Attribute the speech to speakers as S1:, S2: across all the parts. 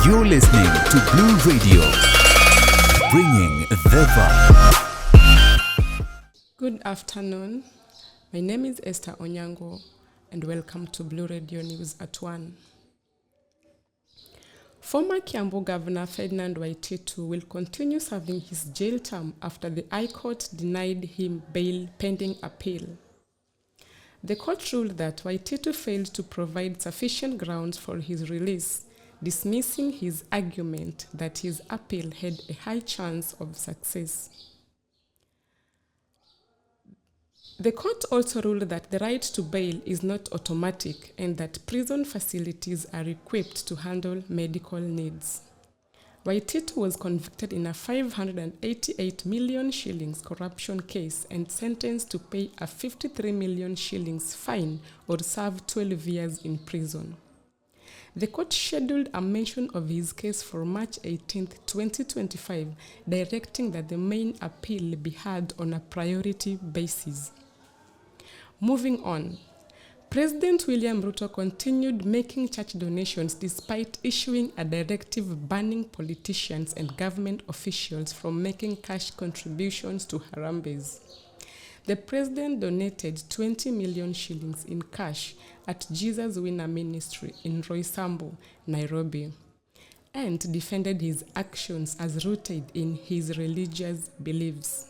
S1: You're listening to Blue Radio, bringing the vibe.
S2: Good afternoon. My name is Esther Onyango, and welcome to Blue Radio News at 1. Former Kiambu Governor Ferdinand Waititu will continue serving his jail term after the High Court denied him bail pending appeal. The court ruled that Waititu failed to provide sufficient grounds for his release, dismissing his argument that his appeal had a high chance of success. The court also ruled that the right to bail is not automatic and that prison facilities are equipped to handle medical needs. Waititu was convicted in a 588 million shillings corruption case and sentenced to pay a 53 million shillings fine or serve 12 years in prison. The court scheduled a mention of his case for March 18, 2025, directing that the main appeal be heard on a priority basis. Moving on, President William Ruto continued making church donations despite issuing a directive banning politicians and government officials from making cash contributions to Harambes. The president donated 20 million shillings in cash at Jesus Winner Ministry in Roysambu, Nairobi, and defended his actions as rooted in his religious beliefs.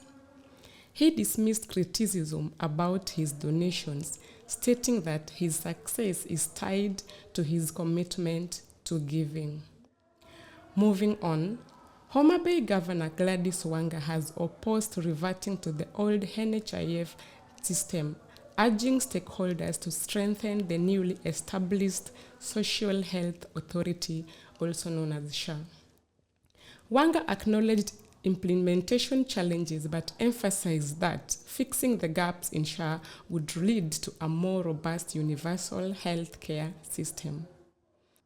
S2: He dismissed criticism about his donations, stating that his success is tied to his commitment to giving. Moving on, Homa Bay Governor Gladys Wanga has opposed reverting to the old NHIF system, urging stakeholders to strengthen the newly established Social Health Authority, also known as SHA. Wanga acknowledged implementation challenges but emphasized that fixing the gaps in SHA would lead to a more robust universal health care system.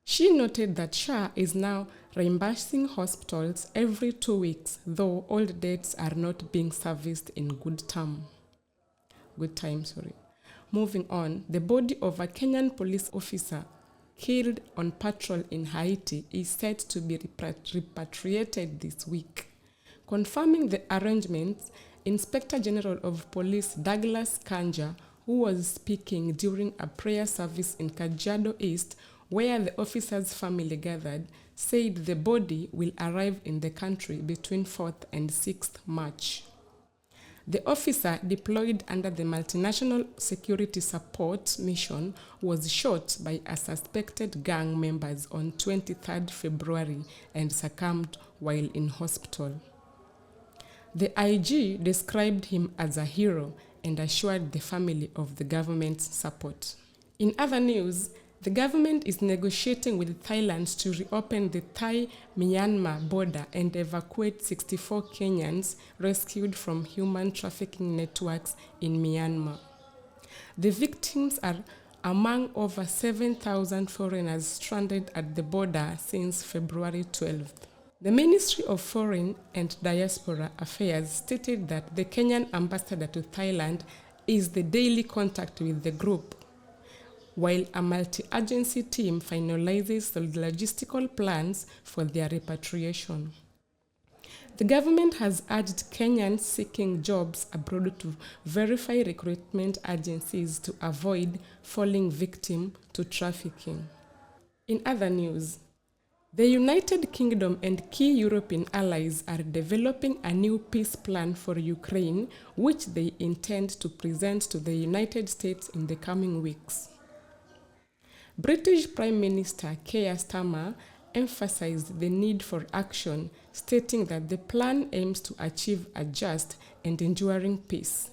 S2: She noted that SHA is now reimbursing hospitals every 2 weeks, though all dates are not being serviced in good time. Moving on, the body of a Kenyan police officer killed on patrol in Haiti is set to be repatriated this week. Confirming the arrangements, Inspector General of Police Douglas Kanja, who was speaking during a prayer service in Kajiado East, where the officer's family gathered, said the body will arrive in the country between 4th and 6th March. The officer, deployed under the Multinational Security Support Mission, was shot by a suspected gang members on 23rd February and succumbed while in hospital. The IG described him as a hero and assured the family of the government's support. In other news, the government is negotiating with Thailand to reopen the Thai-Myanmar border and evacuate 64 Kenyans rescued from human trafficking networks in Myanmar. The victims are among over 7,000 foreigners stranded at the border since February 12th. The Ministry of Foreign and Diaspora Affairs stated that the Kenyan ambassador to Thailand is the daily contact with the group, while a multi-agency team finalizes the logistical plans for their repatriation. The government has urged Kenyans seeking jobs abroad to verify recruitment agencies to avoid falling victim to trafficking. In other news, the United Kingdom and key European allies are developing a new peace plan for Ukraine, which they intend to present to the United States in the coming weeks. British Prime Minister Keir Starmer emphasized the need for action, stating that the plan aims to achieve a just and enduring peace.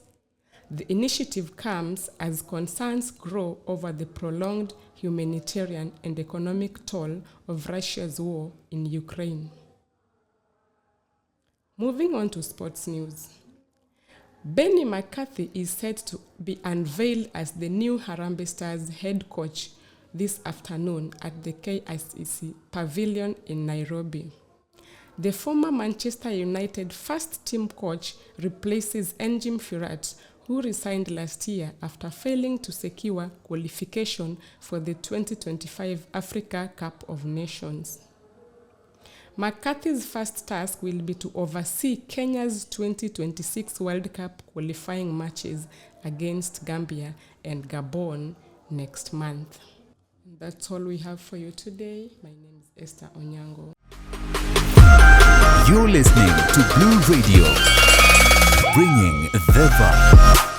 S2: The initiative comes as concerns grow over the prolonged humanitarian and economic toll of Russia's war in Ukraine. Moving on to sports news. Benny McCarthy is set to be unveiled as the new Harambee Stars head coach this afternoon at the KICC Pavilion in Nairobi. The former Manchester United first-team coach replaces Engin Firat, who resigned last year after failing to secure qualification for the 2025 Africa Cup of Nations. McCarthy's first task will be to oversee Kenya's 2026 World Cup qualifying matches against Gambia and Gabon next month. That's all we have for you today. My name is Esther Onyango.
S1: You're listening to Blue Radio, bringing the vibe.